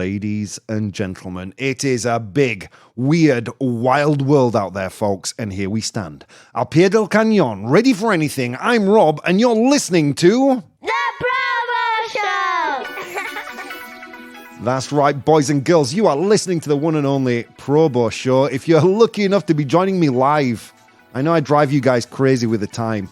Ladies and gentlemen, it is a big, weird, wild world out there, folks, and here we stand. Al pie del cañón, ready for anything. I'm Rob, and you're listening to... The ProBoh Show! That's right, boys and girls, you are listening to the one and only ProBoh Show. If you're lucky enough to be joining me live, I know I drive you guys crazy with the time.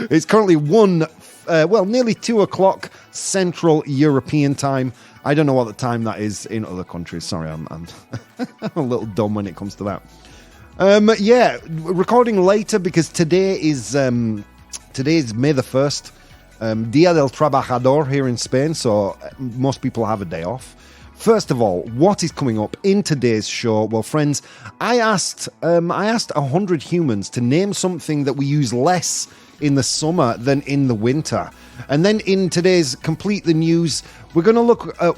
It's currently nearly 2 o'clock Central European time. I don't know what the time that is in other countries. Sorry, I'm a little dumb when it comes to that. Recording later because today is May the 1st. Dia del Trabajador here in Spain, so most people have a day off. First of all, what is coming up in today's show? Well, friends, I asked 100 humans to name something that we use less in the summer than in the winter. And then in today's Complete the News, we're going to look at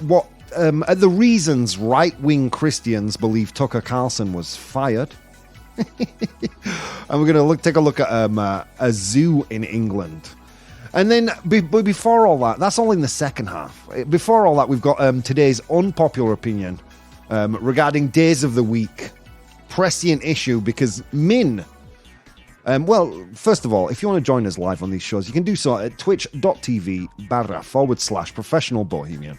at the reasons right-wing Christians believe Tucker Carlson was fired. And we're going to take a look at a zoo in England. And then, before all that, that's all in the second half. Before all that, we've got today's unpopular opinion regarding days of the week. Prescient issue because Min... first of all, if you want to join us live on these shows, you can do so at twitch.tv/professional bohemian.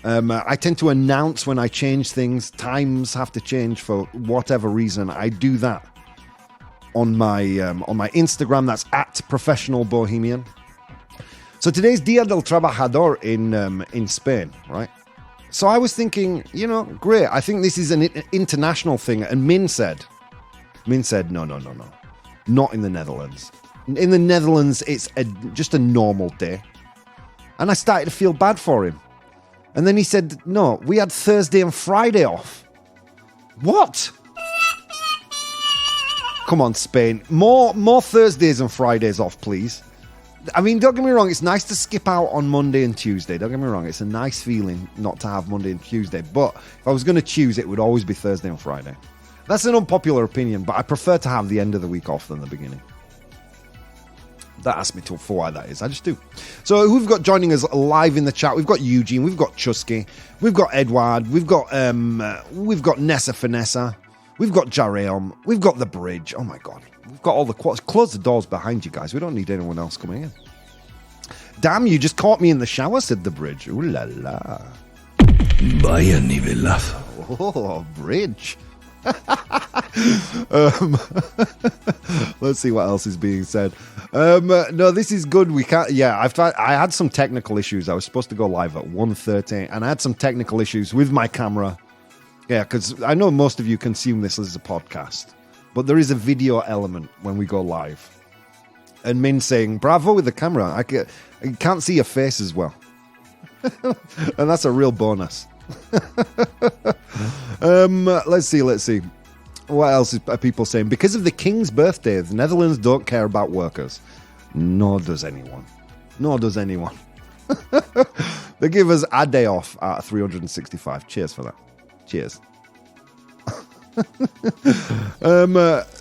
I tend to announce when I change things. Times have to change for whatever reason. I do that on my Instagram. That's at professional bohemian. So today's Dia del Trabajador in Spain, right? So I was thinking, great. I think this is an international thing. And Min said, no, not in the Netherlands. In the Netherlands, it's just a normal day. And I started to feel bad for him. And then he said, no, we had Thursday and Friday off. What? Come on, Spain. More Thursdays and Fridays off, please. I mean, don't get me wrong, it's nice to skip out on Monday and Tuesday. Don't get me wrong, it's a nice feeling not to have Monday and Tuesday. But if I was going to choose, it would always be Thursday and Friday. That's an unpopular opinion, but I prefer to have the end of the week off than the beginning. That asks me for why that is. I just do. So who've got joining us live in the chat? We've got Eugene, we've got Chusky, we've got Edward, we've got Nessa Finessa, we've got Jareum, we've got the bridge. Oh my God, we've got all the quads. Close the doors behind you guys. We don't need anyone else coming in. Damn, you just caught me in the shower, said the bridge. Ooh la la. Vaya nivelazo. Oh, bridge. Let's see what else is being said. No, this is good. We can't. Yeah, I had some technical issues. I was supposed to go live at 1:30, and I had some technical issues with my camera. Yeah, because I know most of you consume this as a podcast, but there is a video element when we go live. And Min saying, "Bravo with the camera. I can't see your face as well," and that's a real bonus. Let's see. What else are people saying? Because of the King's birthday, the Netherlands don't care about workers. Nor does anyone. They give us a day off out of 365. Cheers for that. Cheers.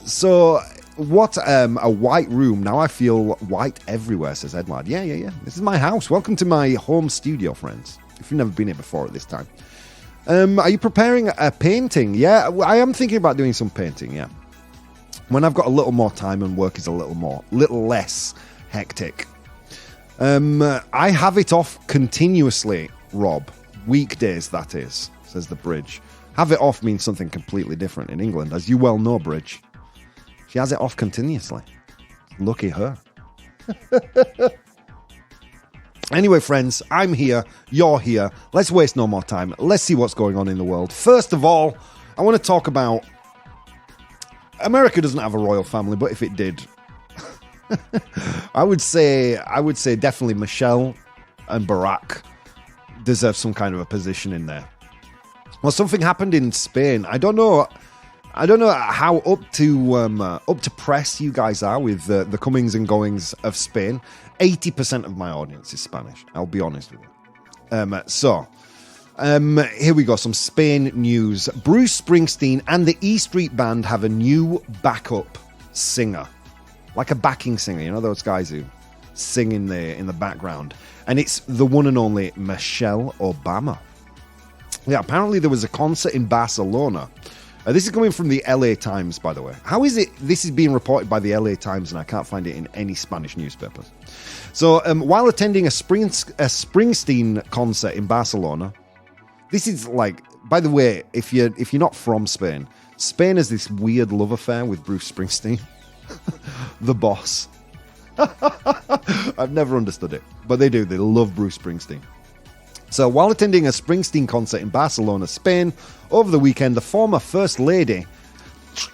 So, what a white room. Now I feel white everywhere, says Edward. Yeah. This is my house. Welcome to my home studio, friends. If you've never been here before at this time. Are you preparing a painting? Yeah, I am thinking about doing some painting, yeah. When I've got a little more time and work is a little less hectic. I have it off continuously, Rob. Weekdays, that is, says the bridge. Have it off means something completely different in England, as you well know, Bridge. She has it off continuously. Lucky her. Anyway, friends, I'm here, you're here. Let's waste no more time. Let's see what's going on in the world. First of all, I want to talk about... America doesn't have a royal family, but if it did, I would say definitely Michelle and Barack deserve some kind of a position in there. Well, something happened in Spain. I don't know how up to press you guys are with the comings and goings of Spain. 80% of my audience is Spanish. I'll be honest with you. Here we go. Some Spain news. Bruce Springsteen and the E Street Band have a new backup singer, like a backing singer. You know those guys who sing in the background. And it's the one and only Michelle Obama. Yeah, apparently there was a concert in Barcelona. This is coming from the LA Times, by the way. How is it this is being reported by the LA Times and I can't find it in any Spanish newspapers? So, while attending a Springsteen concert in Barcelona, this is like, by the way, if you're not from Spain, Spain has this weird love affair with Bruce Springsteen, the boss. I've never understood it, but they do. They love Bruce Springsteen. So while attending a Springsteen concert in Barcelona, Spain, over the weekend, the former First Lady,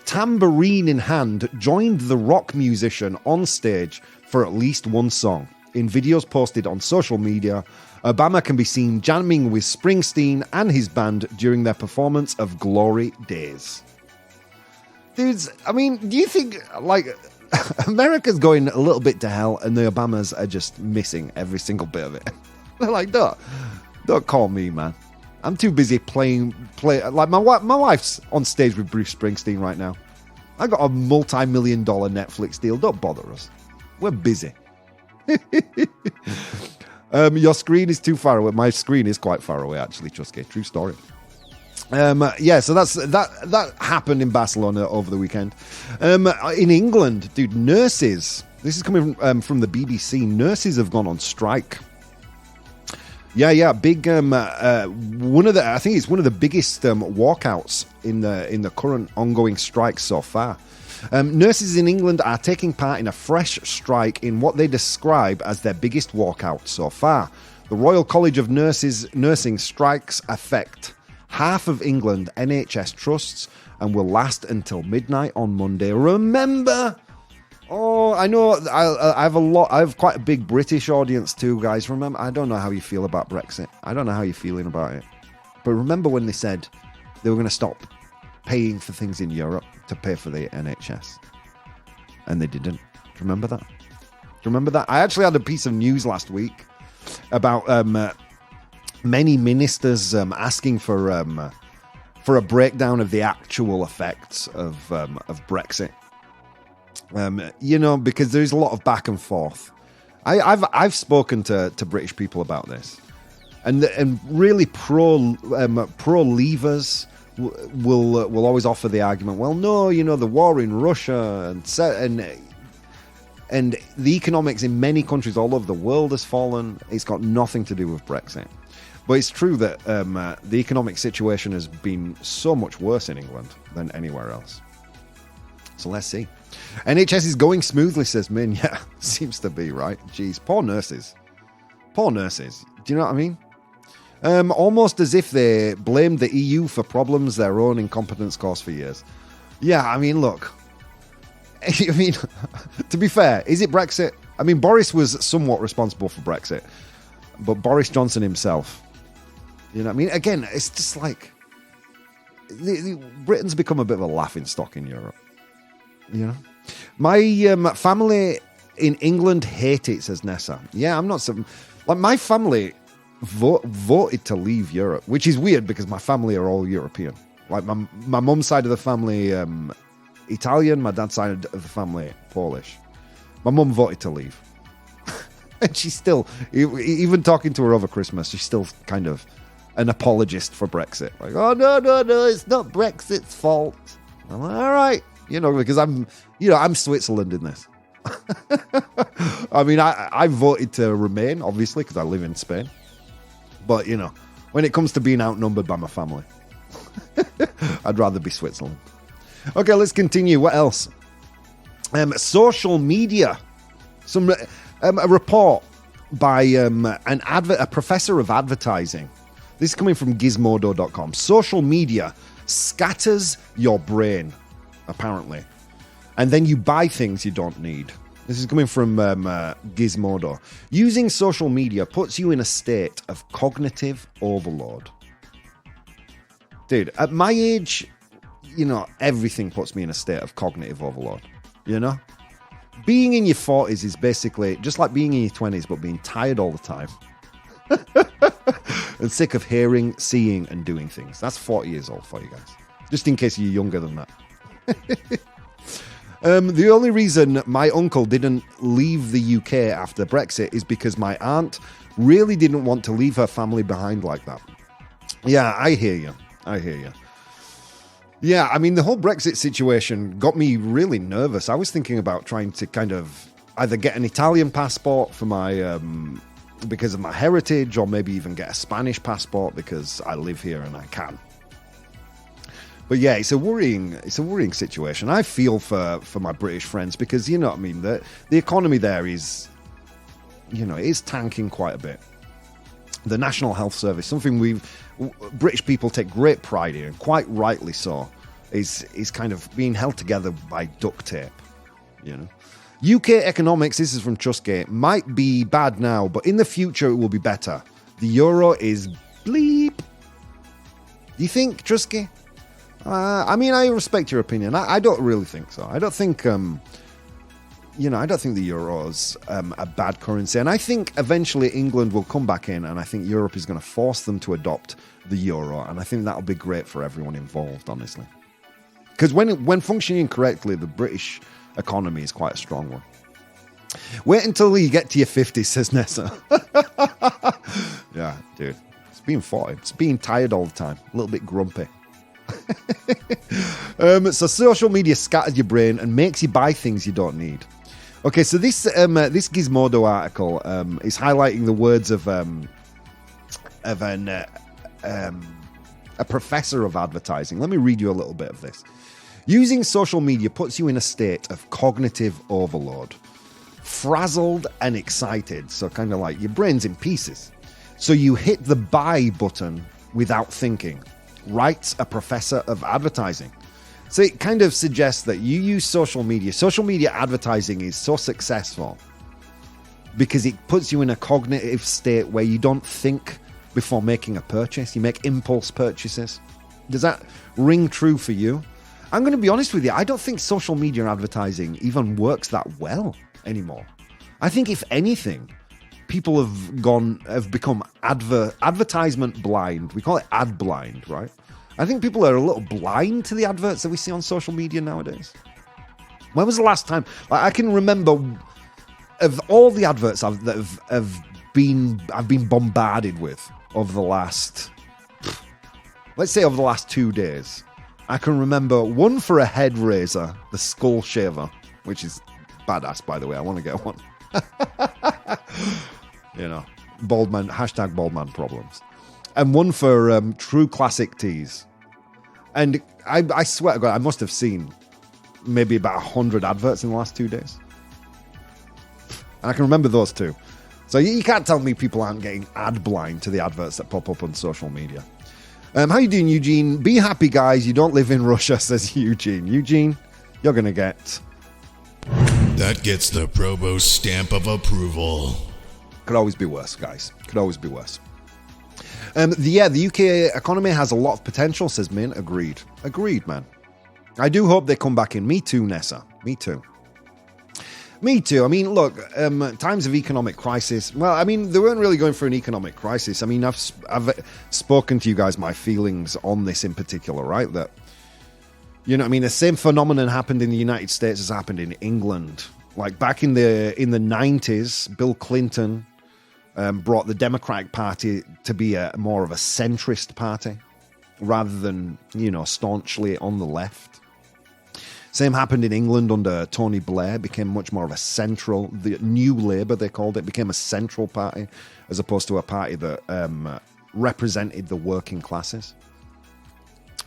tambourine in hand, joined the rock musician on stage for at least one song. In videos posted on social media, Obama can be seen jamming with Springsteen and his band during their performance of Glory Days. Dudes, I mean, do you think, like, America's going a little bit to hell and the Obamas are just missing every single bit of it? They're like, don't call me, man. I'm too busy playing. Like, my wife's on stage with Bruce Springsteen right now. I got a multi-million-dollar Netflix deal. Don't bother us. We're busy. Your screen is too far away. My screen is quite far away, actually, Chusky. True story. Yeah, so that happened in Barcelona over the weekend. In England, dude, nurses. This is coming from the BBC. Nurses have gone on strike. Yeah, big. I think it's one of the biggest walkouts in the current ongoing strike so far. Nurses in England are taking part in a fresh strike in what they describe as their biggest walkout so far. The Royal College of Nursing strikes affect half of England NHS trusts and will last until midnight on Monday. Remember. Oh, I know. I have quite a big British audience too, guys. Remember, I don't know how you feel about Brexit. I don't know how you're feeling about it. But remember when they said they were going to stop paying for things in Europe to pay for the NHS, and they didn't. Do you remember that? I actually had a piece of news last week about many ministers asking for a breakdown of the actual effects of Brexit. Because there's a lot of back and forth. I've spoken to British people about this, and really pro leavers will always offer the argument. Well, no, the war in Russia and the economics in many countries all over the world has fallen. It's got nothing to do with Brexit. But it's true that the economic situation has been so much worse in England than anywhere else. So let's see. NHS is going smoothly, says Min. Yeah, seems to be, right? Jeez, poor nurses. Do you know what I mean? Almost as if they blamed the EU for problems their own incompetence caused for years. Yeah, I mean, look. I mean, to be fair, is it Brexit? I mean, Boris was somewhat responsible for Brexit. But Boris Johnson himself, you know what I mean? Again, it's just like Britain's become a bit of a laughingstock in Europe. You know? My family in England hate it, says Nessa. Yeah, I'm not... Like, my family voted to leave Europe, which is weird because my family are all European. Like, my mum's side of the family, Italian, my dad's side of the family, Polish. My mum voted to leave. And she's still, even talking to her over Christmas, she's still kind of an apologist for Brexit. Like, oh, no, it's not Brexit's fault. I'm like, all right. Because I'm Switzerland in this. I mean, I voted to remain, obviously, because I live in Spain. But, when it comes to being outnumbered by my family, I'd rather be Switzerland. Okay, let's continue. What else? Social media. A report by a professor of advertising. This is coming from gizmodo.com. Social media scatters your brain, apparently. And then you buy things you don't need. This is coming from Gizmodo. Using social media puts you in a state of cognitive overload. Dude, at my age, everything puts me in a state of cognitive overload. Being in your 40s is basically just like being in your 20s, but being tired all the time. And sick of hearing, seeing, and doing things. That's 40 years old for you guys. Just in case you're younger than that. The only reason my uncle didn't leave the UK after Brexit is because my aunt really didn't want to leave her family behind like that. Yeah, I hear you. Yeah, I mean, the whole Brexit situation got me really nervous. I was thinking about trying to kind of either get an Italian passport for my because of my heritage, or maybe even get a Spanish passport because I live here and I can. But yeah, it's a worrying situation. I feel for my British friends because, you know what I mean, the economy there is, you know, it is tanking quite a bit. The National Health Service, something British people take great pride in, and quite rightly so, is kind of being held together by duct tape, you know. UK economics, this is from Trustgate, might be bad now, but in the future it will be better. The euro is bleep. You think, Trustgate? I mean, I respect your opinion. I don't really think so. I don't think, I don't think the euro's a bad currency. And I think eventually England will come back in, and I think Europe is going to force them to adopt the euro. And I think that'll be great for everyone involved, honestly. Because when functioning correctly, the British economy is quite a strong one. Wait until you get to your 50s, says Nessa. Yeah, dude. It's being 40. It's being tired all the time. A little bit grumpy. So social media scatters your brain and makes you buy things you don't need. Okay, so this Gizmodo article is highlighting the words of a professor of advertising. Let me read you a little bit of this. Using social media puts you in a state of cognitive overload, frazzled and excited, so kind of like your brain's in pieces. So you hit the buy button without thinking, writes a professor of advertising. So it kind of suggests that you use social media. Social media advertising is so successful because it puts you in a cognitive state where you don't think before making a purchase. You make impulse purchases. Does that ring true for you? I'm going to be honest with you. I don't think social media advertising even works that well anymore. I think if anything, people have become advertisement blind. We call it ad blind, right? I think people are a little blind to the adverts that we see on social media nowadays. When was the last time? I can remember of all the adverts I've been bombarded with over the last, let's say over the last 2 days. I can remember one for a head razor, the skull shaver, which is badass, by the way. I want to get one. You know, bald man, hashtag bald man problems. And one for true classic teas. And I swear to God, I must have seen maybe about 100 adverts in the last 2 days. And I can remember those two. So you can't tell me people aren't getting ad blind to the adverts that pop up on social media. How you doing, Eugene? Be happy, guys. You don't live in Russia, says Eugene. Eugene, you're going to get... That gets the ProBoh stamp of approval. Could always be worse, guys. Could always be worse. The UK economy has a lot of potential, says Min. Agreed, man. I do hope they come back in. Me too, Nessa. Me too. I mean, look, times of economic crisis. Well, I mean, they weren't really going for an economic crisis. I mean, I've spoken to you guys my feelings on this in particular, right? That, you know, I mean, the same phenomenon happened in the United States as happened in England. Like back in the 90s, Bill Clinton brought the Democratic Party to be more of a centrist party rather than, you know, staunchly on the left. Same happened in England under Tony Blair, became much more of a central, the New Labour they called it, became a central party as opposed to a party that represented the working classes,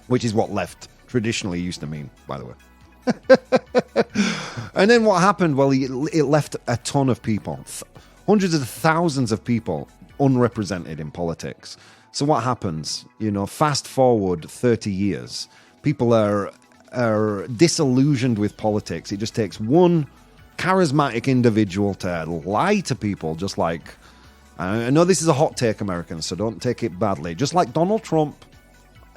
which is what left traditionally used to mean, by the way. And then what happened? Well, it left a ton of people, hundreds of thousands of people unrepresented in politics. So what happens? You know, fast forward 30 years, people are disillusioned with politics. It just takes one charismatic individual to lie to people, just like, I know this is a hot take, Americans, so don't take it badly. Just like Donald Trump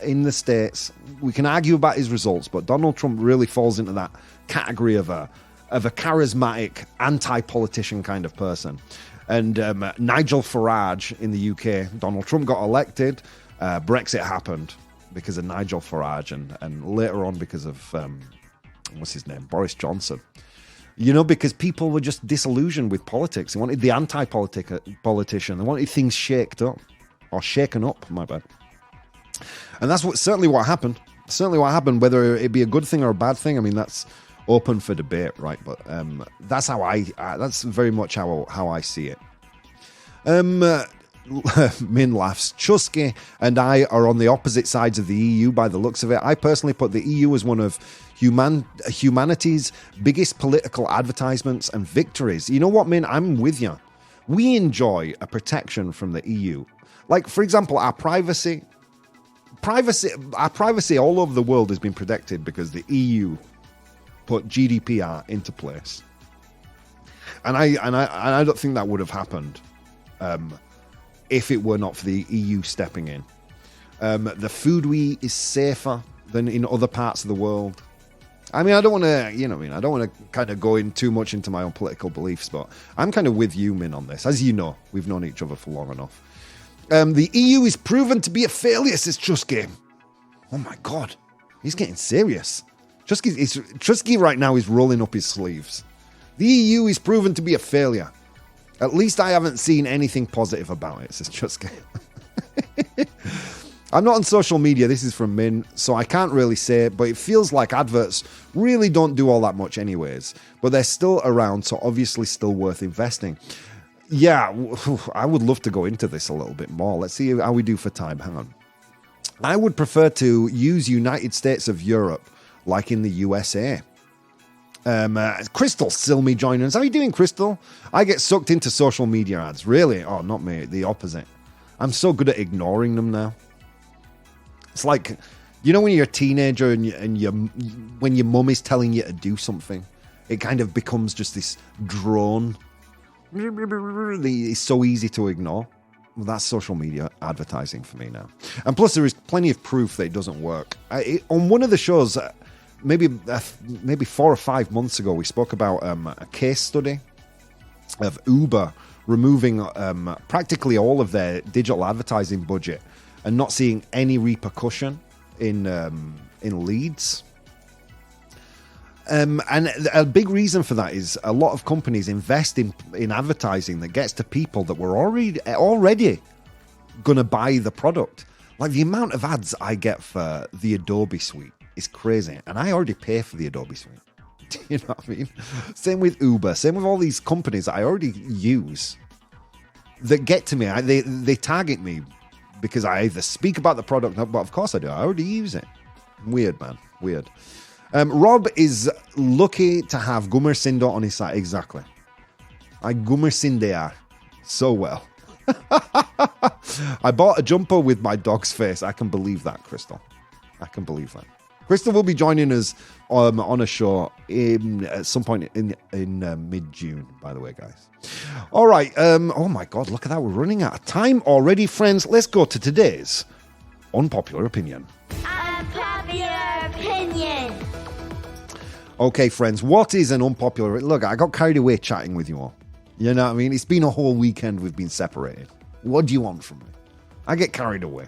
in the States, we can argue about his results, but Donald Trump really falls into that category of a charismatic anti-politician kind of person. And Nigel Farage in the UK, Donald Trump got elected, Brexit happened because of Nigel Farage, and later on because of what's his name? Boris Johnson. You know, because people were just disillusioned with politics. They wanted the anti-politician. They wanted things shaken up, my bad. And that's certainly what happened. Whether it be a good thing or a bad thing, I mean, that's open for debate, right? But that's that's very much how I see it. Min laughs. Chusky and I are on the opposite sides of the EU by the looks of it. I personally put the EU as one of humanity's biggest political advertisements and victories. You know what, Min? I'm with you. We enjoy a protection from the EU. Like, for example, our privacy all over the world has been protected because the EU put GDPR into place. And I don't think that would have happened if it were not for the EU stepping in. The food we eat is safer than in other parts of the world. I mean, I don't want to kind of go in too much into my own political beliefs, but I'm kind of with you, Min, on this. As you know, we've known each other for long enough. The EU is proven to be a failure, says Chusky. Oh my God, he's getting serious. Chusky right now is rolling up his sleeves. The EU is proven to be a failure. At least I haven't seen anything positive about it, says Chusky. I'm not on social media, this is from Min, so I can't really say it, but it feels like adverts really don't do all that much anyways. But they're still around, so obviously still worth investing. Yeah, I would love to go into this a little bit more. Let's see how we do for time. Hang on. I would prefer to use United States of Europe, like in the USA. Crystal Silmy joining us. How are you doing, Crystal? I get sucked into social media ads. Really? Oh, not me. The opposite. I'm so good at ignoring them now. It's like, you know, when you're a teenager and when your mum is telling you to do something, it kind of becomes just this drone. It's so easy to ignore. Well, that's social media advertising for me now. And plus, there is plenty of proof that it doesn't work. On one of the shows, maybe 4 or 5 months ago, we spoke about a case study of Uber removing practically all of their digital advertising budget and not seeing any repercussion in leads. And a big reason for that is a lot of companies invest in advertising that gets to people that were already going to buy the product. Like the amount of ads I get for the Adobe suite is crazy. And I already pay for the Adobe suite. Do you know what I mean? Same with Uber. Same with all these companies that I already use that get to me. They target me because I either speak about the product, but of course I do. I already use it. Weird, man. Weird. Rob is lucky to have Gummersindo on his side. Exactly. I Gummersindea so well. I bought a jumper with my dog's face. I can believe that, Crystal. I can believe that. Crystal will be joining us on a show at some point in mid-June, by the way, guys. All right. Oh, my God. Look at that. We're running out of time already, friends. Let's go to today's Unpopular Opinion. Unpopular opinion. Okay, friends. What is an unpopular... Look, I got carried away chatting with you all. You know what I mean? It's been a whole weekend we've been separated. What do you want from me? I get carried away.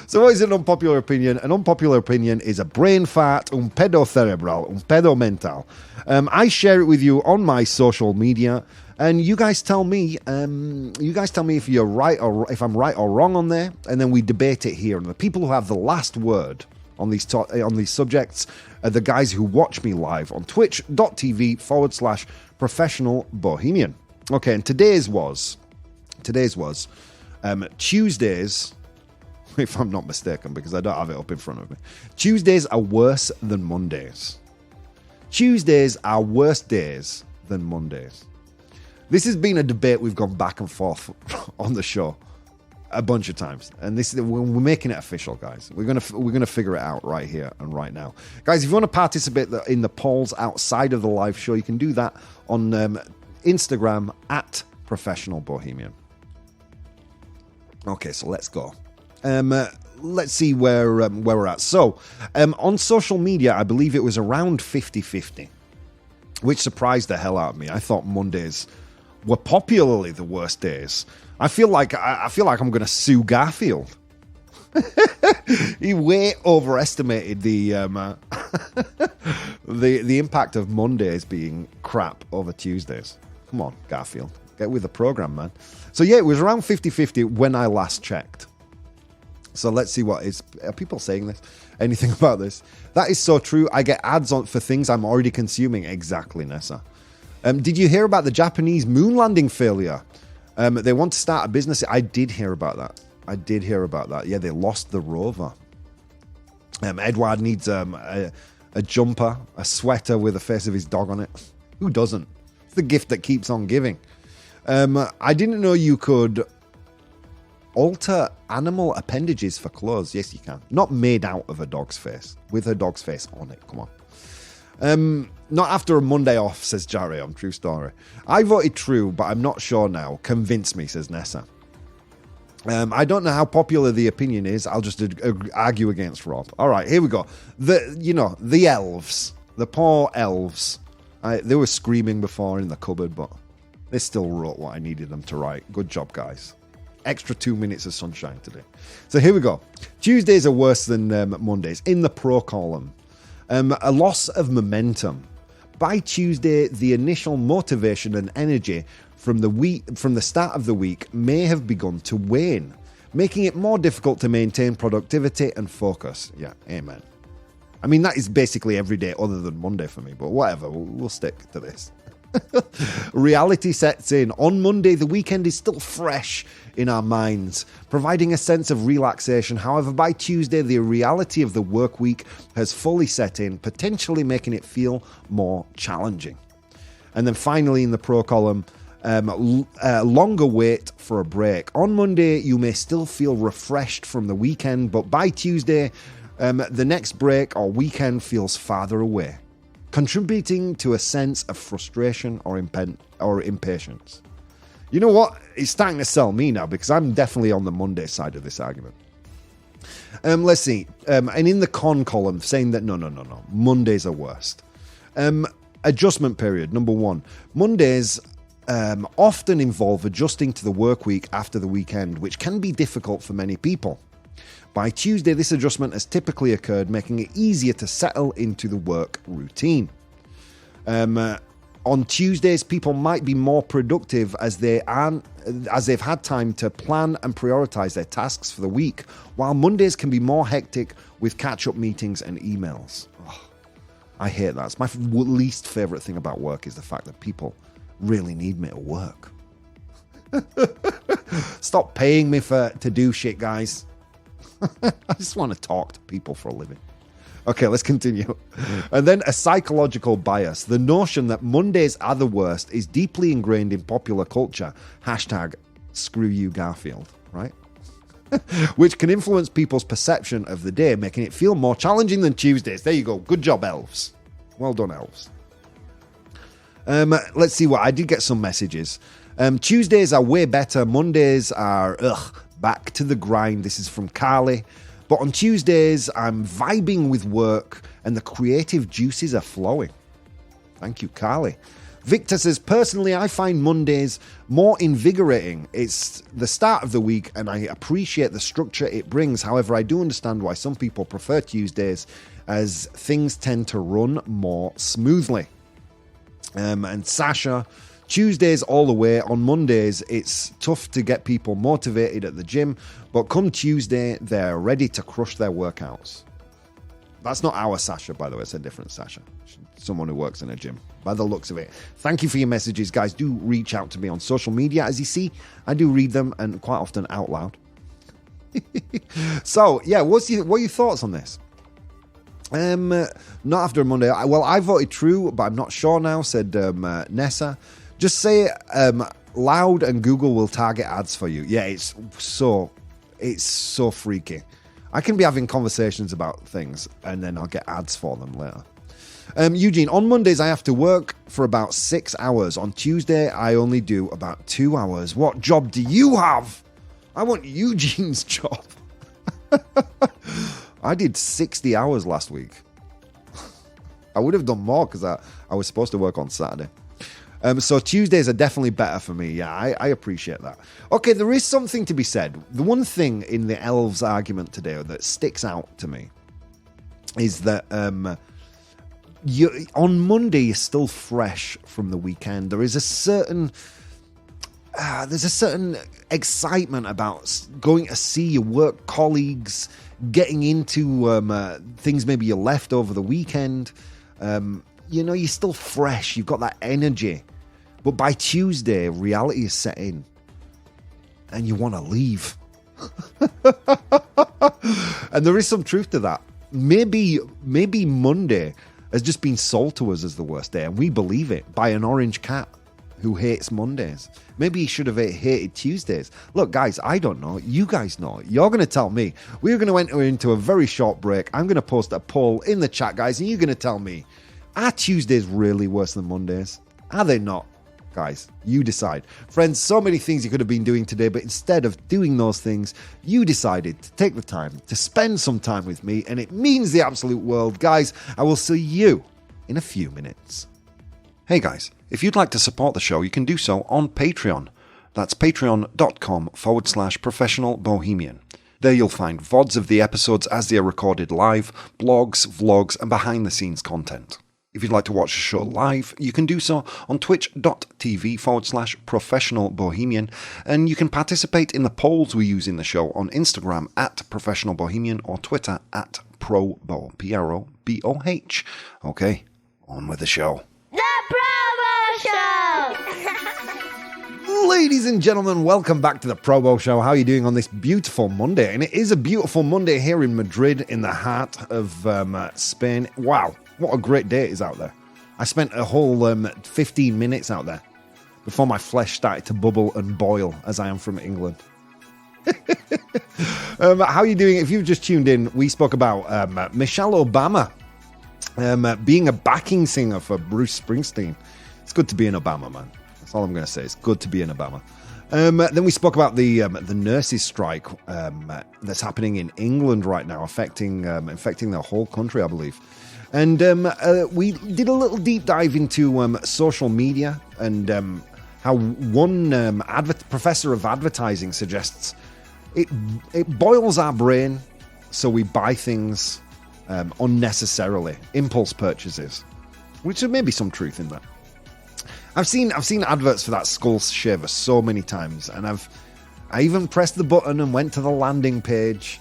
So what is an unpopular opinion? An unpopular opinion is a brain fart, un pedo cerebral, un pedo mental. I share it with you on my social media, and you guys tell me. If you're right or if I'm right or wrong on there, and then we debate it here. And the people who have the last word on these subjects are the guys who watch me live on twitch.tv/professional bohemian. Okay, and today's was Tuesdays, if I'm not mistaken, because I don't have it up in front of me. Tuesdays are worse than Mondays. Tuesdays are worse days than Mondays. This has been a debate we've gone back and forth on the show a bunch of times, and we're making it official, guys. We're gonna figure it out right here and right now, guys. If you want to participate in the polls outside of the live show, you can do that on Instagram at Professional Bohemian. Okay, so let's go. Let's see where we're at. So, on social media, I believe it was around 50-50, which surprised the hell out of me. I thought Mondays were popularly the worst days. I feel like I'm going to sue Garfield. He way overestimated the the impact of Mondays being crap over Tuesdays. Come on, Garfield. Get with the program, man. So, yeah, it was around 50-50 when I last checked. So let's see what is... Are people saying this? Anything about this? That is so true. I get ads on for things I'm already consuming. Exactly, Nessa. Did you hear about the Japanese moon landing failure? They want to start a business. I did hear about that. Yeah, they lost the rover. Edward needs a jumper, a sweater with the face of his dog on it. Who doesn't? It's the gift that keeps on giving. I didn't know you could alter animal appendages for clothes. Yes, you can. Not made out of a dog's face, with her dog's face on it. Come on. Not after a Monday off, says Jerry on True Story. I voted true, but I'm not sure now. Convince me, says Nessa. I don't know how popular the opinion is. I'll just argue against Rob. All right, here we go. The elves. The poor elves. They were screaming before in the cupboard, but they still wrote what I needed them to write. Good job, guys. Extra 2 minutes of sunshine today. So here we go. Tuesdays are worse than Mondays. In the pro column, a loss of momentum. By Tuesday, the initial motivation and energy from the start of the week may have begun to wane, making it more difficult to maintain productivity and focus. Yeah, amen. I mean, that is basically every day other than Monday for me, but whatever, we'll stick to this. Reality sets in. On Monday, the weekend is still fresh in our minds, providing a sense of relaxation. However, by Tuesday, the reality of the work week has fully set in, potentially making it feel more challenging. And then finally, in the pro column, longer wait for a break. On Monday, you may still feel refreshed from the weekend, but by Tuesday, the next break or weekend feels farther away, contributing to a sense of frustration or impatience. You know what? It's starting to sell me now because I'm definitely on the Monday side of this argument. Let's see. And in the con column, saying that no, Mondays are worst. Adjustment period, number one. Mondays often involve adjusting to the work week after the weekend, which can be difficult for many people. By Tuesday, this adjustment has typically occurred, making it easier to settle into the work routine. On Tuesdays, people might be more productive as they've had time to plan and prioritize their tasks for the week, while Mondays can be more hectic with catch-up meetings and emails. Oh, I hate that. It's my least favorite thing about work is the fact that people really need me to work. Stop paying me to do shit, guys. I just want to talk to people for a living. Okay, let's continue. And then a psychological bias. The notion that Mondays are the worst is deeply ingrained in popular culture. Hashtag screw you, Garfield, right? Which can influence people's perception of the day, making it feel more challenging than Tuesdays. There you go. Good job, elves. Well done, elves. Let's see what I did get some messages. Tuesdays are way better. Mondays are back to the grind. This is from Carly. But on Tuesdays, I'm vibing with work and the creative juices are flowing. Thank you, Carly. Victor says, personally, I find Mondays more invigorating. It's the start of the week and I appreciate the structure it brings. However, I do understand why some people prefer Tuesdays as things tend to run more smoothly. And Sasha, Tuesdays all the way. On Mondays, it's tough to get people motivated at the gym, but come Tuesday, they're ready to crush their workouts. That's not our Sasha, by the way. It's a different Sasha. Someone who works in a gym, by the looks of it. Thank you for your messages, guys. Do reach out to me on social media. As you see, I do read them, and quite often out loud. So, yeah, what are your thoughts on this? Not after a Monday. Well, I voted true, but I'm not sure now, said Nessa. Just say it loud and Google will target ads for you. Yeah, it's so freaky. I can be having conversations about things and then I'll get ads for them later. Eugene, on Mondays I have to work for about 6 hours. On Tuesday I only do about 2 hours. What job do you have? I want Eugene's job. I did 60 hours last week. I would have done more because I was supposed to work on Saturday. So Tuesdays are definitely better for me. Yeah, I appreciate that. Okay, there is something to be said. The one thing in the elves argument today that sticks out to me is that on Monday, you're still fresh from the weekend. There is a certain excitement about going to see your work colleagues, getting into things maybe you left over the weekend. You're still fresh. You've got that energy. But by Tuesday, reality is set in. And you want to leave. And there is some truth to that. Maybe Monday has just been sold to us as the worst day. And we believe it by an orange cat who hates Mondays. Maybe he should have hated Tuesdays. Look, guys, I don't know. You guys know. You're going to tell me. We're going to enter into a very short break. I'm going to post a poll in the chat, guys, and you're going to tell me, are Tuesdays really worse than Mondays? Are they not? Guys, you decide. Friends, so many things you could have been doing today, but instead of doing those things, you decided to take the time to spend some time with me, and it means the absolute world. Guys, I will see you in a few minutes. Hey guys, if you'd like to support the show, you can do so on Patreon. That's patreon.com/professional bohemian. There you'll find VODs of the episodes as they are recorded live, blogs, vlogs, and behind-the-scenes content. If you'd like to watch the show live, you can do so on twitch.tv/professional bohemian, and you can participate in the polls we use in the show on Instagram @professional bohemian or Twitter @ProBoh, ProBoh. Okay, on with the show. The ProBoh Show! Ladies and gentlemen, welcome back to the ProBoh Show. How are you doing on this beautiful Monday? And it is a beautiful Monday here in Madrid, in the heart of Spain. Wow, what a great day it is out there. I spent a whole 15 minutes out there before my flesh started to bubble and boil, as I am from England. How are you doing? If you've just tuned in, we spoke about Michelle Obama being a backing singer for Bruce Springsteen. It's good to be an Obama, man. That's all I'm going to say. It's good to be in Obama. Then we spoke about the nurses' strike that's happening in England right now, affecting the whole country, I believe. And we did a little deep dive into social media and how one professor of advertising suggests it boils our brain, so we buy things unnecessarily, impulse purchases, which there may be some truth in that. I've seen adverts for that skull shaver so many times, and I even pressed the button and went to the landing page,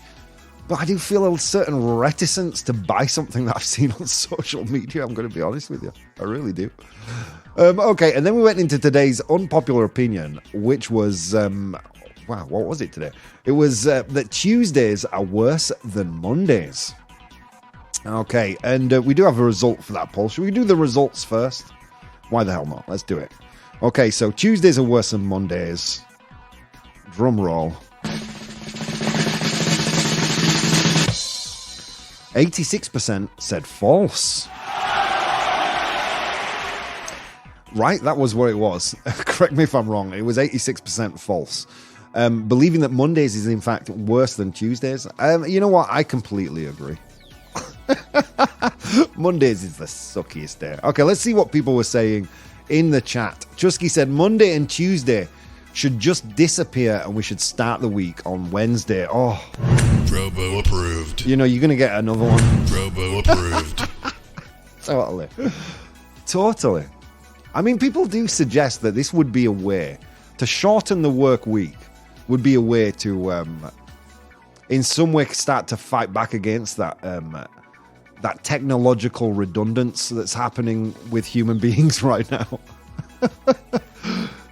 but I do feel a certain reticence to buy something that I've seen on social media. I'm going to be honest with you, I really do. Okay, and then we went into today's unpopular opinion, which was wow, what was it today? It was that Tuesdays are worse than Mondays. Okay, and we do have a result for that poll. Should we do the results first? Why the hell not? Let's do it. Okay, so Tuesdays are worse than Mondays. Drum roll. 86% said false. Right, that was what it was. Correct me if I'm wrong. It was 86% false. Believing that Mondays is in fact worse than Tuesdays. You know what? I completely agree. Mondays is the suckiest day. Okay, let's see what people were saying in the chat. Chusky said Monday and Tuesday should just disappear and we should start the week on Wednesday. Oh, ProBoh approved. You know, you're going to get another one. ProBoh approved. Totally. I mean, people do suggest that this would be a way to shorten the work week, would be a way to, in some way, start to fight back against that that technological redundance that's happening with human beings right now.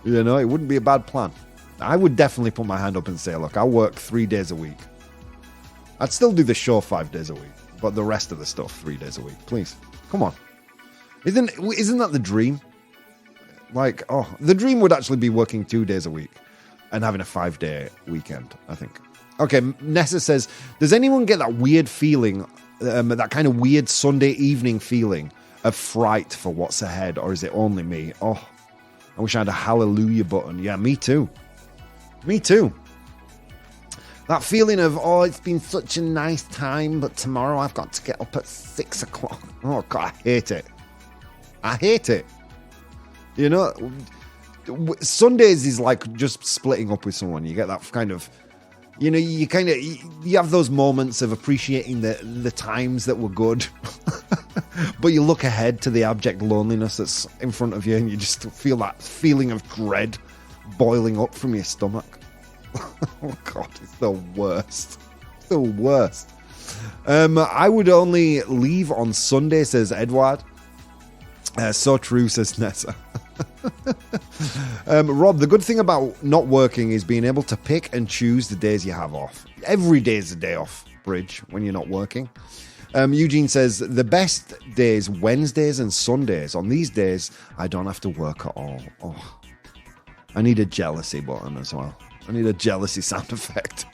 You know, it wouldn't be a bad plan. I would definitely put my hand up and say, look, I'll work 3 days a week. I'd still do the show 5 days a week, but the rest of the stuff 3 days a week. Please, come on. Isn't that the dream? Like, oh, the dream would actually be working 2 days a week and having a 5-day weekend, I think. Okay, Nessa says, does anyone get that weird feeling, that kind of weird Sunday evening feeling of fright for what's ahead, or is it only me? Oh, I wish I had a hallelujah button. Yeah, me too. Me too. That feeling of, oh, it's been such a nice time, but tomorrow I've got to get up at 6 o'clock. Oh, God, I hate it. I hate it. You know, Sundays is like just splitting up with someone. You get that kind of, you know, you have those moments of appreciating the times that were good. But you look ahead to the abject loneliness that's in front of you and you just feel that feeling of dread boiling up from your stomach. Oh, God, it's the worst. It's the worst. I would only leave on Sunday, says Edward. So true, says Nessa. Rob, the good thing about not working is being able to pick and choose the days you have off. Every day is a day off, Bridge, when you're not working. Eugene says, the best days, Wednesdays and Sundays. On these days, I don't have to work at all. Oh, I need a jealousy button as well. I need a jealousy sound effect.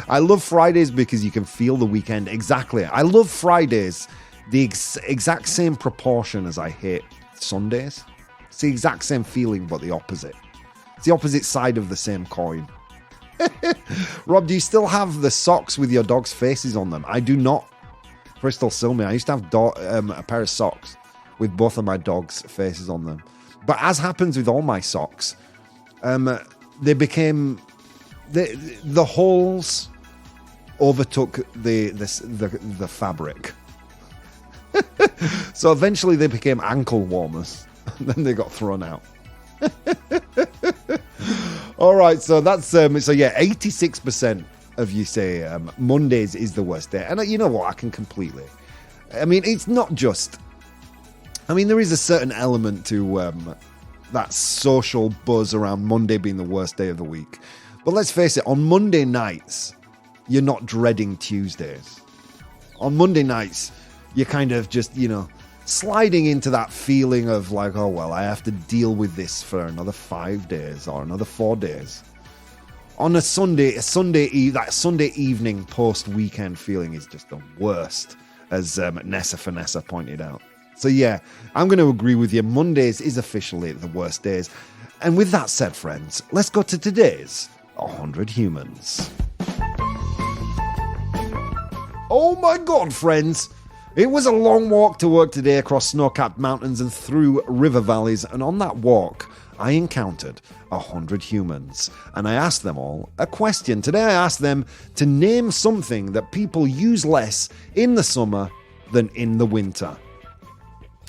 I love Fridays because you can feel the weekend. Exactly. I love Fridays the exact same proportion as I hate Sundays. It's the exact same feeling, but the opposite. It's the opposite side of the same coin. Rob, do you still have the socks with your dog's faces on them? I do not. Bristol Silmy. I used to have a pair of socks with both of my dogs' faces on them. But as happens with all my socks, they became the holes overtook the fabric. So eventually they became ankle warmers. And then they got thrown out. All right, so that's so yeah, 86% of you say Mondays is the worst day. And you know what? I can completely. I mean, it's not just. I mean, there is a certain element to that social buzz around Monday being the worst day of the week. But let's face it, on Monday nights, you're not dreading Tuesdays. On Monday nights, you're kind of just, sliding into that feeling of like, oh, well, I have to deal with this for another 5 days or another 4 days. On that Sunday evening post-weekend feeling is just the worst, as Nessa Finessa pointed out. So yeah, I'm going to agree with you. Mondays is officially the worst days. And with that said, friends, let's go to today's 100 Humans. Oh my God, friends. It was a long walk to work today across snow-capped mountains and through river valleys. And on that walk, I encountered 100 humans. And I asked them all a question. Today I asked them to name something that people use less in the summer than in the winter.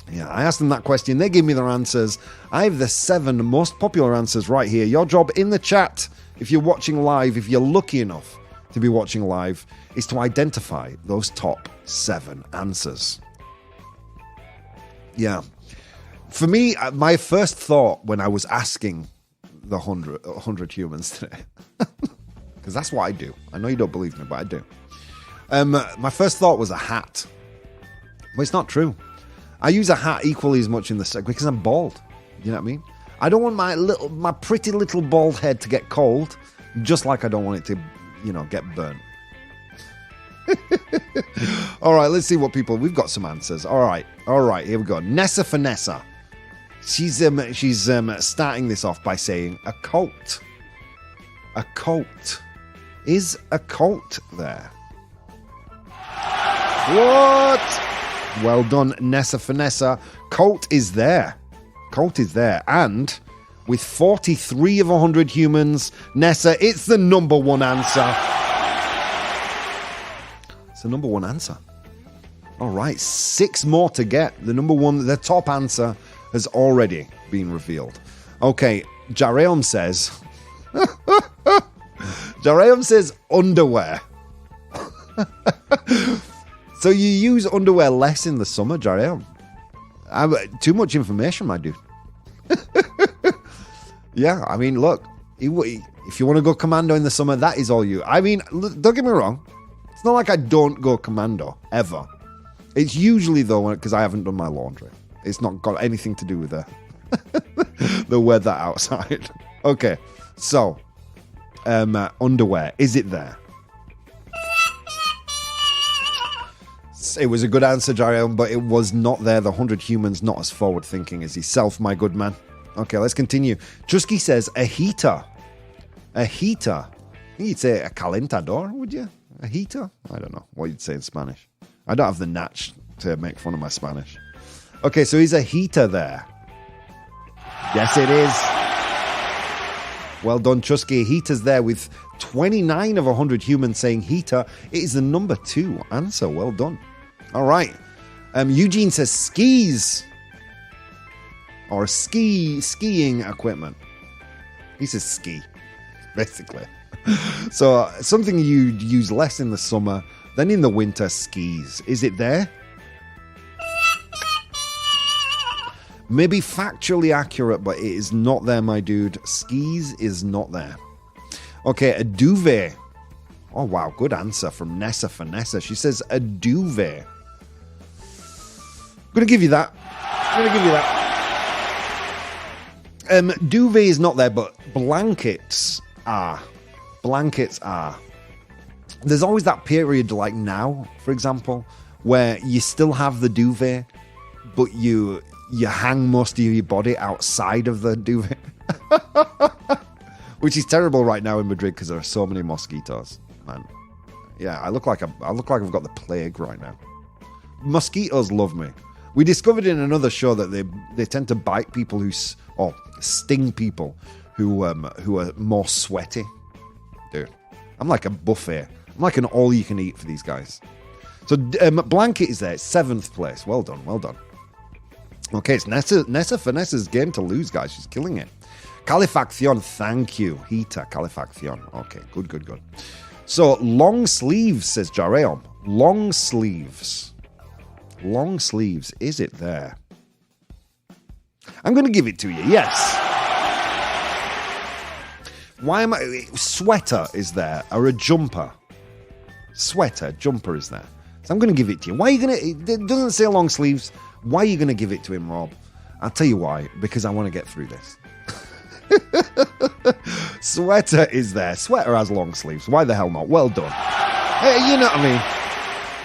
Yeah, I asked them that question. They gave me their answers. I have the 7 most popular answers right here. Your job in the chat, if you're watching live, if you're lucky enough to be watching live, is to identify those top 7 answers. Yeah. For me, my first thought when I was asking the 100 humans today, because that's what I do. I know you don't believe me, but I do. My first thought was a hat. But it's not true. I use a hat equally as much in the because I'm bald. You know what I mean? I don't want my pretty little bald head to get cold, just like I don't want it to, get burnt. All right, let's see what we've got some answers. All right, here we go. Nessa Finessa. She's starting this off by saying a cult. A cult. Is a cult there? What? Well done, Nessa Finessa. Cult is there. Cult is there. And with 43 of 100 humans, Nessa, it's the number one answer. It's the number one answer. All right, 6 more to get. The top answer has already been revealed. Okay, Jareum says... Jareum says underwear. So you use underwear less in the summer, Jareum? Too much information, my dude. Yeah, I mean, look, if you want to go commando in the summer, that is all you. I mean, don't get me wrong. It's not like I don't go commando, ever. It's usually, though, because I haven't done my laundry. It's not got anything to do with the weather outside. Okay, so, underwear, is it there? It was a good answer, Jarion, but it was not there. The 100 humans not as forward-thinking as yourself, my good man. Okay, let's continue. Chusky says, a heater. A heater. You'd say a calentador, would you? A heater? I don't know what you'd say in Spanish. I don't have the natch to make fun of my Spanish. Okay, so is a heater there? Yes, it is. Well done, Chusky. Heater's there with 29 of 100 humans saying heater. It is the number 2 answer. Well done. All right. Eugene says skis. Or skiing equipment. He says ski, basically. So something you'd use less in the summer than in the winter, skis. Is it there? Maybe factually accurate, but it is not there, my dude. Skis is not there. Okay, a duvet. Oh, wow, good answer from Nessa Finessa. She says a duvet. I'm going to give you that. Duvet is not there, but blankets are. There's always that period like now, for example, where you still have the duvet, but you hang most of your body outside of the duvet. Which is terrible right now in Madrid because there are so many mosquitoes, man. Yeah, I look like I've got the plague right now. Mosquitoes love me. We discovered in another show that they tend to bite people or sting people who are more sweaty. Dude, I'm like a buffet. I'm like an all-you-can-eat for these guys. So blanket is there. It's 7th place. Well done. Okay, it's Nessa Finessa's game to lose, guys. She's killing it. Calefacción, thank you. Hita, Calefacción. Okay, good. So, long sleeves, says Jareom. Long sleeves. Is it there? I'm going to give it to you, yes. Sweater is there, or a jumper. Jumper is there. So I'm going to give it to you. Why are you going to... It doesn't say long sleeves. Why are you going to give it to him, Rob? I'll tell you why. Because I want to get through this. Sweater is there. Sweater has long sleeves. Why the hell not? Well done. Hey, you know what I mean?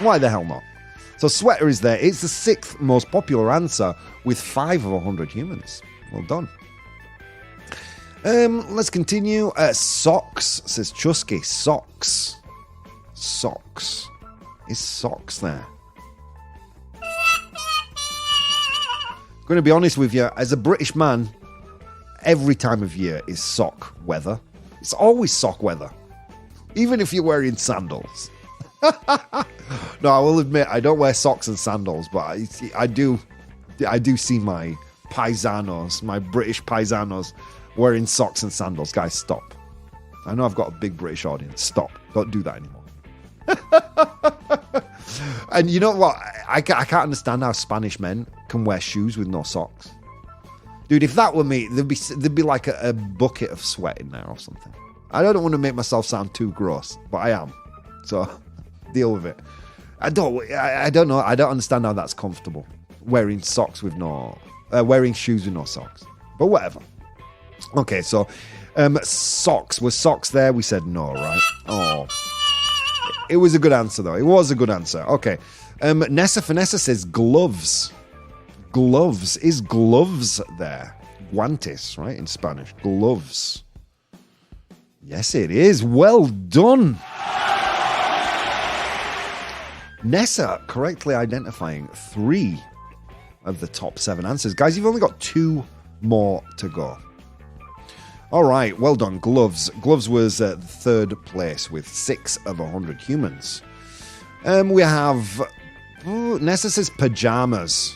Why the hell not? So sweater is there. It's the 6th most popular answer with 5 of 100 humans. Well done. Let's continue. Socks, says Chusky. Socks. Is socks there? I'm going to be honest with you. As a British man, every time of year is sock weather. It's always sock weather. Even if you're wearing sandals. No, I will admit, I don't wear socks and sandals, but I do see my paisanos, my British paisanos, wearing socks and sandals. Guys, stop. I know I've got a big British audience. Stop. Don't do that anymore. And you know what? I can't understand how Spanish men can wear shoes with no socks. Dude, if that were me, there'd be like a bucket of sweat in there or something. I don't want to make myself sound too gross, but I am. So, deal with it. I don't know. I don't understand how that's comfortable. Wearing shoes with no socks. But whatever. Okay, so socks. Was socks there? We said no, right? Oh. It was a good answer, though. It was a good answer. Okay. Nessa Finessa says gloves. Gloves. Is gloves there? Guantes, right? In Spanish. Gloves. Yes, it is. Well done. Nessa correctly identifying 3 of the top 7 answers. Guys, you've only got 2 more to go. All right, well done. Gloves. Gloves was 3rd place with 6 of 100 humans. We have... Nessa says pajamas.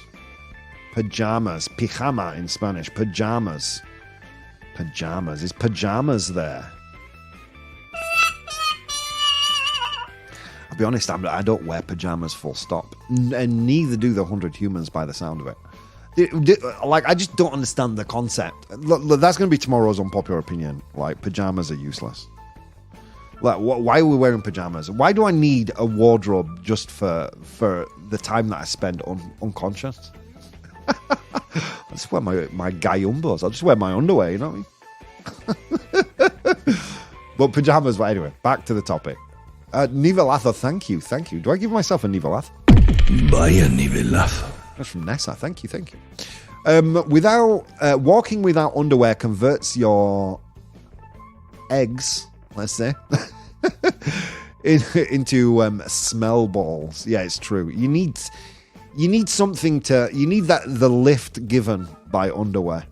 Pajamas. Pijama in Spanish. Pajamas. Pajamas. Is pajamas there? I'll be honest, I don't wear pajamas full stop. And neither do the 100 humans by the sound of it. I just don't understand the concept. Look, that's going to be tomorrow's unpopular opinion. Like, pajamas are useless. Like, why are we wearing pajamas? Why do I need a wardrobe just for the time that I spend unconscious? I'll just wear my gallumbos. I'll just wear my underwear, you know what I mean? But pajamas, but anyway, back to the topic. Nivelazo, thank you. Do I give myself a nivelazo? Vaya nivelazo. That's from Nessa. Thank you. Walking without underwear converts your eggs, let's say, into smell balls. Yeah, it's true. You need something to. You need the lift given by underwear.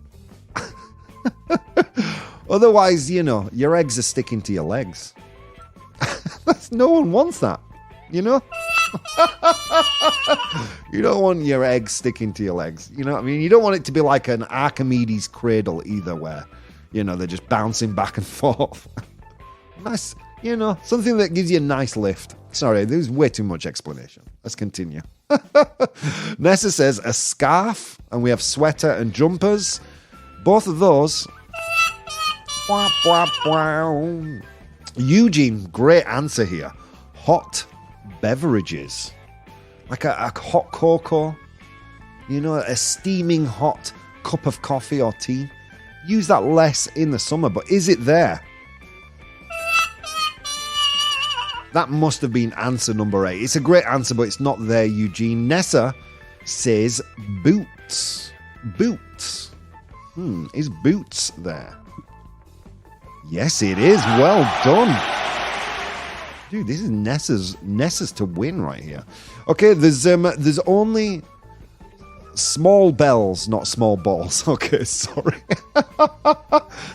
Otherwise, your eggs are sticking to your legs. No one wants that, You don't want your eggs sticking to your legs. You know what I mean? You don't want it to be like an Archimedes cradle either, where, you know, they're just bouncing back and forth. Nice, you know, something that gives you a nice lift. Sorry, there's way too much explanation. Let's continue. Nessa says a scarf, and we have sweater and jumpers. Both of those. Eugene, great answer here. Hot beverages. Like a hot cocoa. You know, a steaming hot cup of coffee or tea. Use that less in the summer, but is it there? That must have been answer number 8. It's a great answer, but it's not there, Eugene. Nessa says boots. Boots. Is boots there? Yes, it is. Well done. Dude, this is Nessa's to win right here. Okay, there's only small bells, not small balls. Okay, sorry.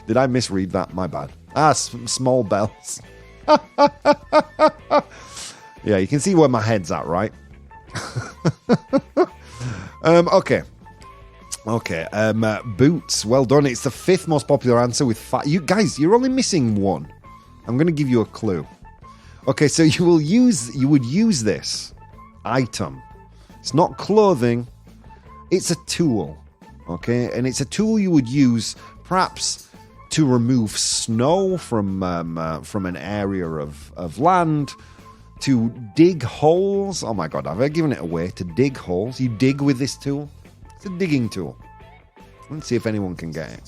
Did I misread that? My bad. Small bells. Yeah, you can see where my head's at, right? Okay. Boots. Well done. It's the 5th most popular answer with 5. You guys, you're only missing one. I'm going to give you a clue. Okay, so you would use this item. It's not clothing. It's a tool. Okay, and it's a tool you would use perhaps to remove snow from an area of land, to dig holes. Oh my God, have I given it away? To dig holes. You dig with this tool. It's a digging tool. Let's see if anyone can get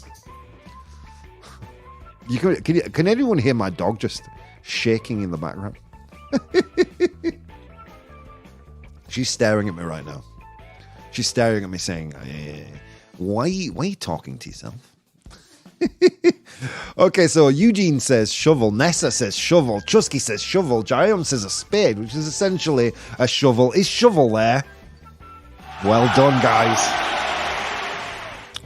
it. Can anyone hear my dog just shaking in the background? She's staring at me right now. She's staring at me saying, why are you talking to yourself? Okay, so Eugene says shovel, Nessa says shovel, Chusky says shovel, Jaion says a spade, which is essentially a shovel. Is shovel there? Well done, guys.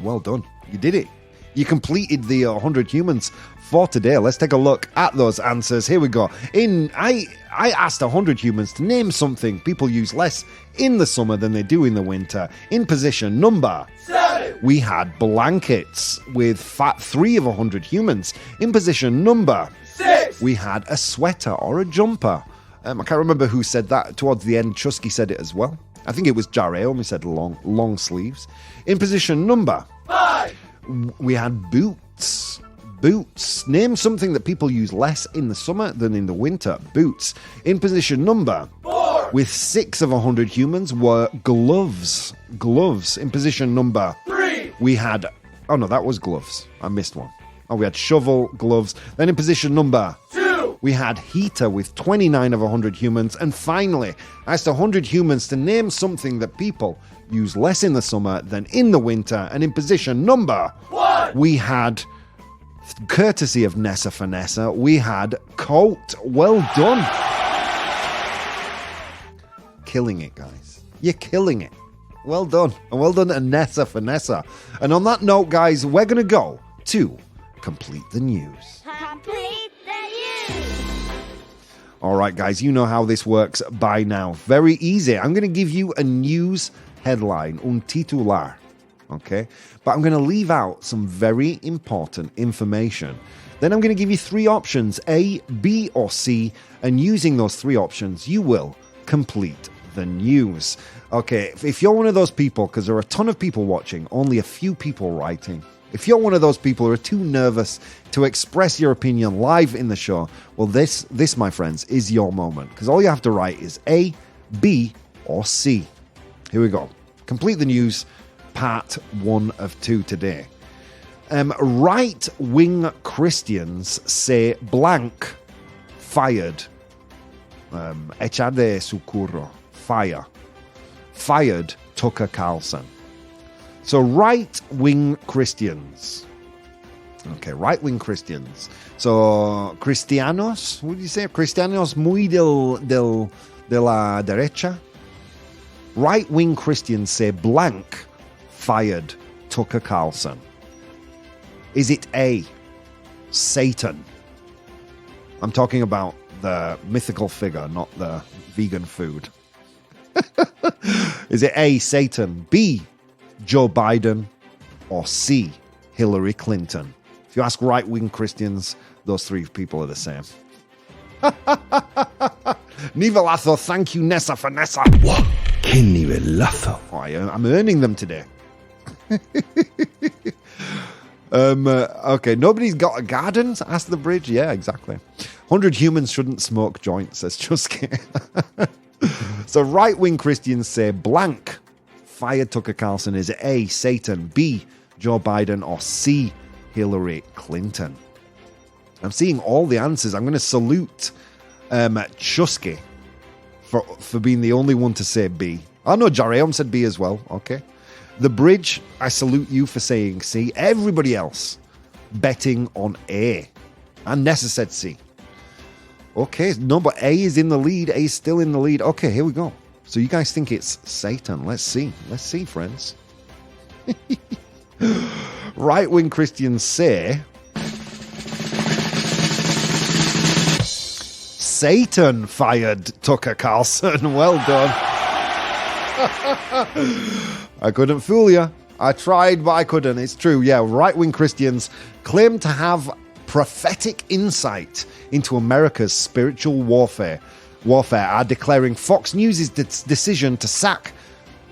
Well done. You did it. You completed the 100 humans for today. Let's take a look at those answers. Here we go. I asked 100 humans to name something people use less in the summer than they do in the winter. In position number 7, we had blankets with 3 of 100 humans. In position number 6, we had a sweater or a jumper. I can't remember who said that. Towards the end, Chusky said it as well. I think it was Jareo who said long sleeves. In position number 5, we had boots. Boots. Name something that people use less in the summer than in the winter. Boots. In position number 4, with 6 of 100 humans, were gloves. Gloves. In position number 3, we had... Oh, no, that was gloves. I missed one. Oh, we had shovel, gloves. Then in position number 2, we had heater with 29 of 100 humans. And finally, I asked 100 humans to name something that people use less in the summer than in the winter. And in position number 1, we had... courtesy of Nessa Finessa, we had coat. Well done. Killing it, guys. You're killing it. Well done. And well done to Nessa Finessa. And on that note, guys, we're going to go to Complete the News. Complete the news. All right, guys, you know how this works by now. Very easy. I'm going to give you a news headline, un titular. Okay, but I'm going to leave out some very important information. Then I'm going to give you 3 options, A, B, or C, and using those 3 options, you will complete the news. Okay, if you're one of those people, because there are a ton of people watching, only a few people writing. If you're one of those people who are too nervous to express your opinion live in the show, well, this, my friends, is your moment, because all you have to write is A, B, or C. Here we go. Complete the news. Part 1 of 2 today. Right-wing Christians say blank fired. Echar de su curro. Fired Tucker Carlson. So right-wing Christians. Okay, right-wing Christians. So cristianos, what do you say? Cristianos muy de la derecha. Right-wing Christians say blank fired Tucker Carlson. Is it A, Satan? I'm talking about the mythical figure, not the vegan food. Is it A, Satan, B, Joe Biden, or C, Hillary Clinton? If you ask right-wing Christians, those three people are the same. Nivelazo, thank you, Nessa Vanessa. ¡Wow! ¡Qué nivelazo! Oh, I'm earning them today. Okay, nobody's got a garden? Asked the bridge. Yeah, exactly. 100 humans shouldn't smoke joints, says Chusky. So right-wing Christians say blank. Fire Tucker Carlson. Is it A, Satan, B, Joe Biden, or C, Hillary Clinton? I'm seeing all the answers. I'm going to salute Chusky for being the only one to say B. Oh, no, Jareum said B as well. Okay. The bridge, I salute you for saying C. Everybody else betting on A. And Nessa said C. Okay, no, but A is in the lead. A is still in the lead. Okay, here we go. So you guys think it's Satan. Let's see. Let's see, friends. Right-wing Christians say Satan fired Tucker Carlson. Well done. I couldn't fool you. I tried, but I couldn't. It's true. Yeah, right-wing Christians claim to have prophetic insight into America's spiritual warfare are declaring Fox News' decision to sack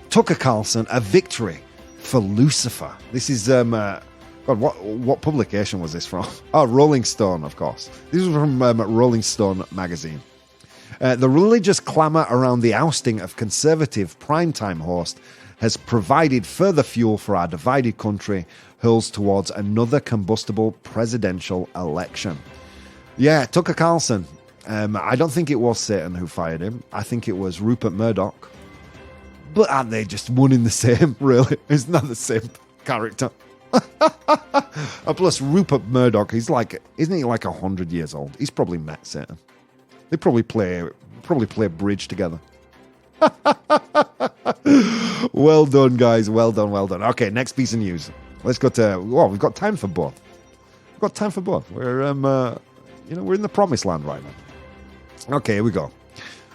Tucker Carlson a victory for Lucifer. This is God, what publication was this from? Oh, Rolling Stone, of course. This was from Rolling Stone magazine. The religious clamour around the ousting of conservative primetime host has provided further fuel for our divided country hurls towards another combustible presidential election. Yeah, Tucker Carlson. I don't think it was Satan who fired him. I think it was Rupert Murdoch. But aren't they just one in the same, really? Isn't that the same character? And plus, Rupert Murdoch, isn't he like 100 years old? He's probably met Satan. They probably play bridge together. Well done, guys. Well done. Okay, next piece of news. Let's go to. Well, we've got time for both. We're we're in the promised land right now. Okay, here we go.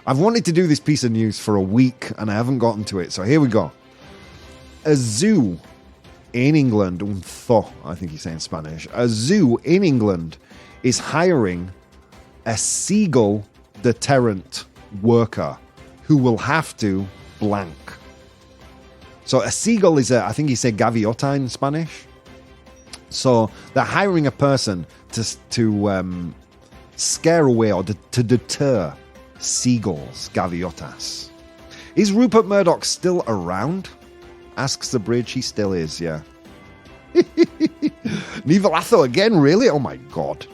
I've wanted to do this piece of news for a week and I haven't gotten to it. So here we go. A zoo in England, I think he's saying Spanish. A zoo in England is hiring a seagull deterrent worker who will have to blank. So a seagull is I think he said gaviota in Spanish. So they're hiring a person to scare away or to deter seagulls, gaviotas. Is Rupert Murdoch still around? Asks the bridge. He still is, yeah. Nivelazo again, really? Oh my God.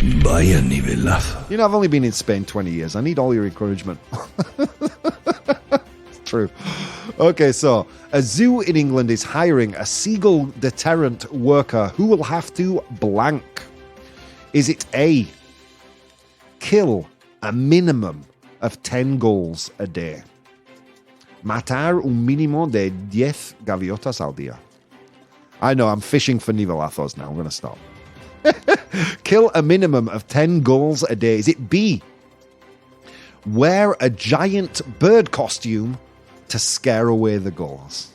Vaya nivelazo. You know, I've only been in Spain 20 years. I need all your encouragement. It's true. Okay, so a zoo in England is hiring a seagull deterrent worker who will have to blank. Is it A, kill a minimum of 10 gulls a day? Matar un mínimo de 10 gaviotas al día. I know, I'm fishing for nivelazos now. I'm going to stop. Kill a minimum of 10 gulls a day. Is it B, wear a giant bird costume to scare away the gulls?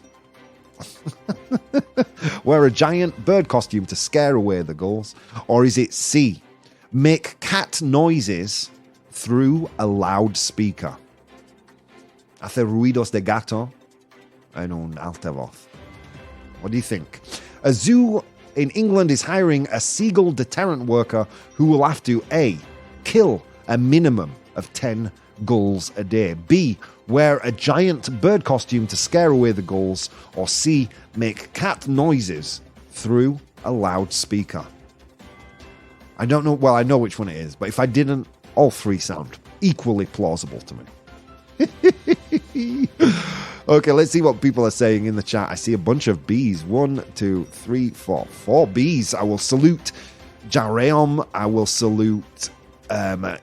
Wear a giant bird costume to scare away the gulls? Or is it C, make cat noises through a loudspeaker? Hace ruidos de gato en un altavoz. What do you think? A zoo in England is hiring a seagull deterrent worker who will have to A, kill a minimum of 10 gulls a day, B, wear a giant bird costume to scare away the gulls, or C, make cat noises through a loudspeaker. I don't know, well, I know which one it is, but if I didn't, all three sound equally plausible to me. Okay, let's see what people are saying in the chat. I see a bunch of B's. 1, 2, 3, 4. 4 B's. I will salute Jareom. I will salute and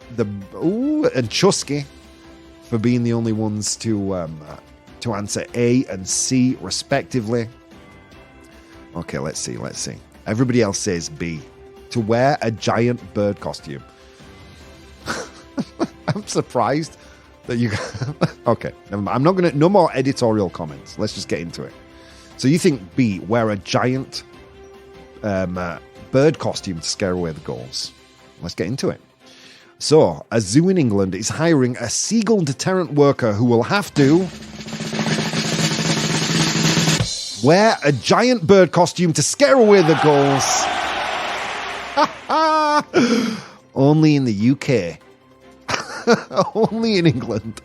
Chusky for being the only ones to answer A and C respectively. Okay, let's see. Everybody else says B, to wear a giant bird costume. I'm surprised that you... Okay, never mind. I'm not going to... No more editorial comments. Let's just get into it. So you think B, wear a giant bird costume to scare away the gulls. Let's get into it. So, a zoo in England is hiring a seagull deterrent worker who will have to wear a giant bird costume to scare away the gulls. Only in the UK. Only in England.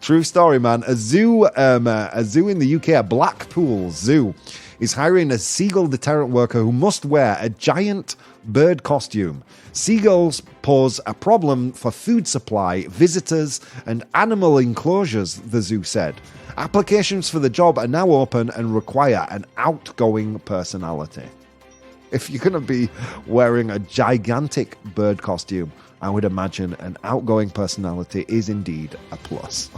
True story, man. A zoo in the UK, a Blackpool Zoo, is hiring a seagull deterrent worker who must wear a giant bird costume. Seagulls pose a problem for food supply, visitors, and animal enclosures, the zoo said. Applications for the job are now open and require an outgoing personality. If you're going to be wearing a gigantic bird costume, I would imagine an outgoing personality is indeed a plus.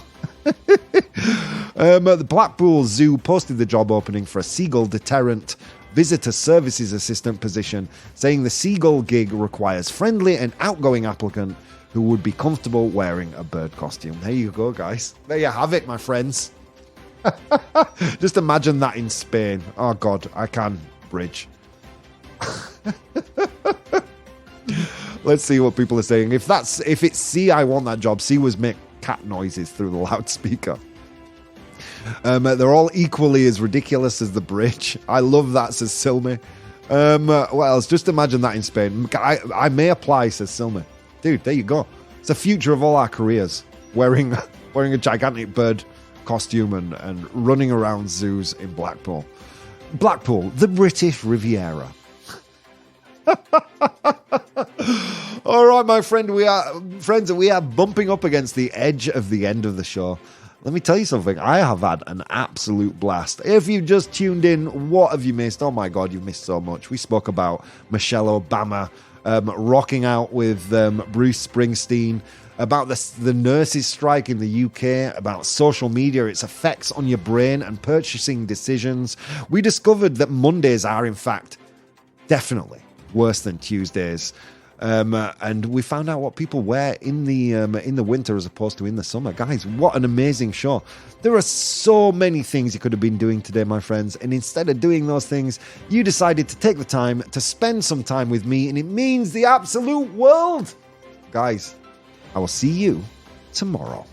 The Blackpool Zoo posted the job opening for a seagull deterrent visitor services assistant position, saying the seagull gig requires friendly and outgoing applicant who would be comfortable wearing a bird costume. There you go, guys. There you have it, my friends. Just imagine that in Spain. Oh, God, I can bridge. Let's see what people are saying. If it's C, I want that job. C was make cat noises through the loudspeaker. They're all equally as ridiculous as the bridge. I love that, says Silmy. What else? Just imagine that in Spain. I may apply, says Silmy. Dude, there you go. It's the future of all our careers. Wearing a gigantic bird costume and running around zoos in Blackpool. Blackpool, the British Riviera. All right, my friend, we are bumping up against the edge of the end of the show. Let me tell you something. I have had an absolute blast. If you just tuned in, what have you missed? Oh my God, you've missed so much. We spoke about Michelle Obama rocking out with Bruce Springsteen, about the nurses' strike in the UK, about social media, its effects on your brain and purchasing decisions. We discovered that Mondays are, in fact, definitely worse than Tuesdays. And we found out what people wear in the winter as opposed to in the summer. Guys, what an amazing show. There are so many things you could have been doing today, my friends, and instead of doing those things, you decided to take the time to spend some time with me, and it means the absolute world. Guys, I will see you tomorrow.